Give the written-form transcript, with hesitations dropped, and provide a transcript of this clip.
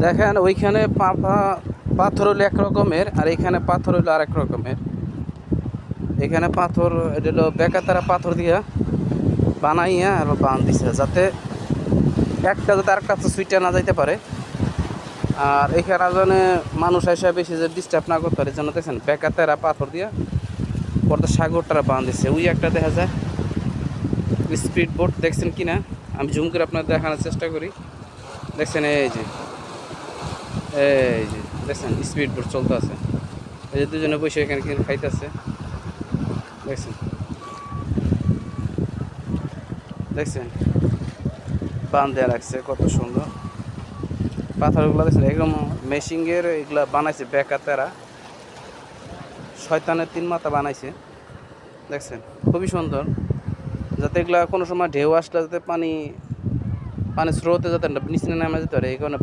দেখেন ওইখানে পাথর হলো এক রকমের, আর এখানে পাথর হলো আরেক রকমের। এখানে পাথর, এটা হলো বেকাতারা পাথর দিয়া বানাইয়া আর বান দিছে, যাতে একটা যাতে আরেকটা সুইটা না যাইতে পারে। আর এখানে যেন মানুষ এসে বেশি যে ডিস্টার্ব না করতে পারে, যেন দেখছেন বেকাতারা পাথর দিয়া পরে সাগরটারা বান দিছে। ওই একটা দেখা যায় স্পিড বোট, দেখছেন কি না? আমি জুম করে আপনার দেখানোর চেষ্টা করি। দেখছেন এই যে, এই যে দেখছেন স্পিড বোট চলতে আছে। এই যে দুজনে বসে এখানে কিন্তু খাইতেছে, দেখছেন দেখছেন বান দেওয়া রাখছে কত সুন্দর। পাথরগুলো দেখছেন একদম মেশিংয়ের, এগুলা বানাইছে বেকাতেরা, শয়তানের তিন মাথা বানাইছে, দেখছেন খুবই সুন্দর। যাতে এগুলা কোনো সময় ঢেউ আসলে যাতে পানি স্রোতে যাতে নিচে নামে যেতে পারে, এই কারণে